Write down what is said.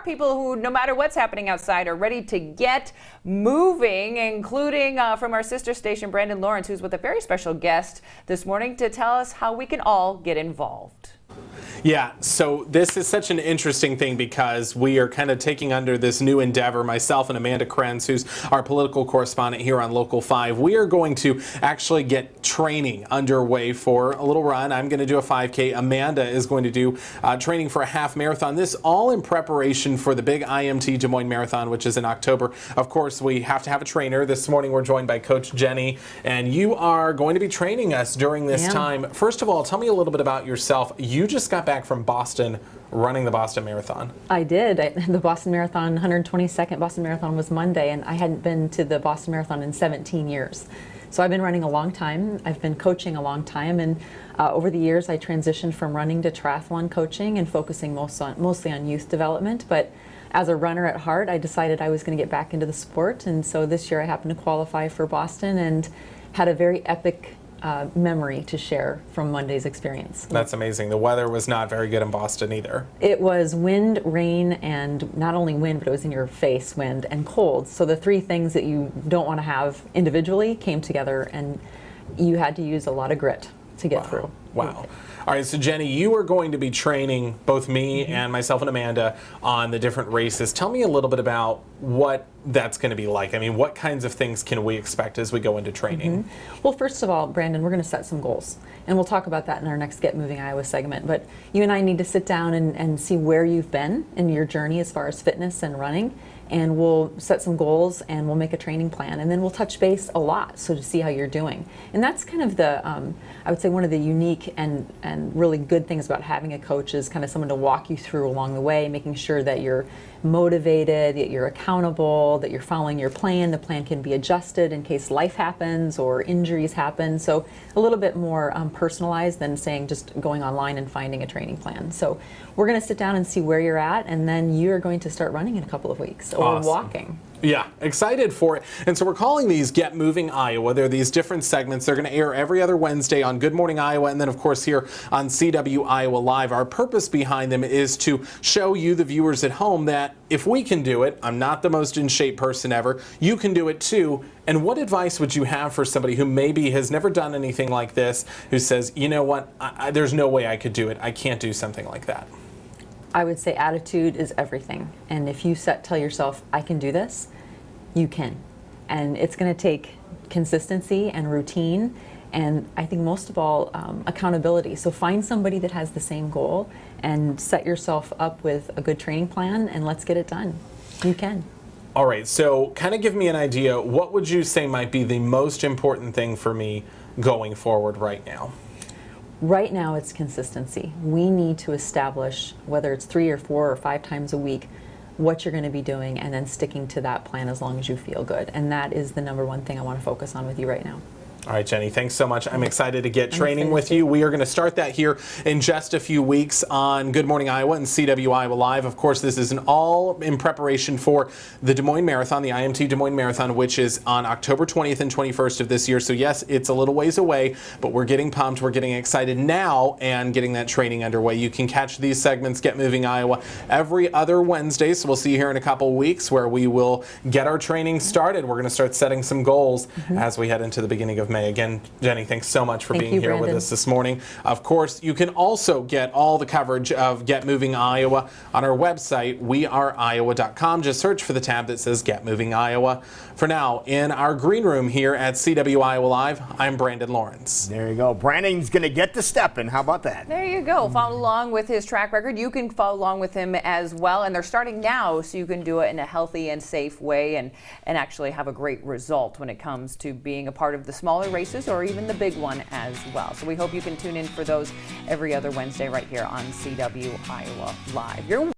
people who, no matter what's happening outside, are ready to get moving, including from our sister station, Brandon Lawrence, who's with a very special guest this morning to tell us how we can all get involved. Yeah, so this is such an interesting thing because we are kind of taking under this new endeavor. Myself and Amanda Krenz, who's our political correspondent here on Local 5, we are going to actually get training underway for a little run. I'm going to do a 5K. Amanda is going to do training for a half marathon. This all in preparation for the big IMT Des Moines Marathon, which is in October. Of course, we have to have a trainer. This morning we're joined by Coach Jenny, and you are going to be training us during this time. First of all, tell me a little bit about yourself. You just got back from Boston running the Boston Marathon. I did. The Boston Marathon, 122nd Boston Marathon was Monday, and I hadn't been to the Boston Marathon in 17 years. So I've been running a long time. I've been coaching a long time, and over the years I transitioned from running to triathlon coaching and focusing mostly on youth development. But as a runner at heart, I decided I was going to get back into the sport, and so this year I happened to qualify for Boston and had a very epic memory to share from Monday's experience. That's amazing. The weather was not very good in Boston either. It was wind, rain, and not only wind, but it was in your face wind and cold. So the three things that you don't want to have individually came together, and you had to use a lot of grit to get through. Wow. All right, so Jenny, you are going to be training both me and myself and Amanda on the different races. Tell me a little bit about what that's going to be like. I mean, what kinds of things can we expect as we go into training? Well, first of all, Brandon, we're going to set some goals, and we'll talk about that in our next Get Moving Iowa segment. But you and I need to sit down and see where you've been in your journey as far as fitness and running, and we'll set some goals and we'll make a training plan, and then we'll touch base a lot so to see how you're doing. And that's kind of the, I would say one of the unique and really good things about having a coach is kind of someone to walk you through along the way, making sure that you're motivated, that you're accountable, that you're following your plan. The plan can be adjusted in case life happens or injuries happen. So a little bit more personalized than saying just going online and finding a training plan. So we're going to sit down and see where you're at, and then you're going to start running in a couple of weeks or walking. Yeah, excited for it. And so we're calling these Get Moving Iowa. They're these different segments. They're going to air every other Wednesday on Good Morning Iowa, and then of course here on CW Iowa Live. Our purpose behind them is to show you, the viewers at home, that if we can do it, I'm not the most in shape person ever, you can do it too. And what advice would you have for somebody who maybe has never done anything like this, who says, you know what, there's no way I could do it. I can't do something like that. I would say attitude is everything. And if you tell yourself, I can do this, you can. And it's going to take consistency and routine, and I think most of all, accountability. So find somebody that has the same goal and set yourself up with a good training plan, and let's get it done. You can. All right, so kind of give me an idea. What would you say might be the most important thing for me going forward right now? Right now, it's consistency. We need to establish, whether it's 3 or 4 or 5 times a week, what you're going to be doing, and then sticking to that plan as long as you feel good. And that is the #1 thing I want to focus on with you right now. All right, Jenny, thanks so much. I'm excited to get training with you. We are going to start that here in just a few weeks on Good Morning Iowa and CW Iowa Live. Of course, this is all in preparation for the Des Moines Marathon, the IMT Des Moines Marathon, which is on October 20th and 21st of this year. So yes, it's a little ways away, but we're getting pumped. We're getting excited now and getting that training underway. You can catch these segments, Get Moving Iowa, every other Wednesday. So we'll see you here in a couple of weeks where we will get our training started. We're going to start setting some goals as we head into the beginning of May. Again, Jenny, thanks so much for being here with us this morning. Of course, you can also get all the coverage of Get Moving Iowa on our website, weareiowa.com. Just search for the tab that says Get Moving Iowa. For now, in our green room here at CW Iowa Live, I'm Brandon Lawrence. There you go. Brandon's going to get to stepping. How about that? There you go. Follow along with his track record. You can follow along with him as well. And they're starting now, so you can do it in a healthy and safe way and actually have a great result when it comes to being a part of the smaller races or even the big one as well. So we hope you can tune in for those every other Wednesday right here on CW Iowa Live.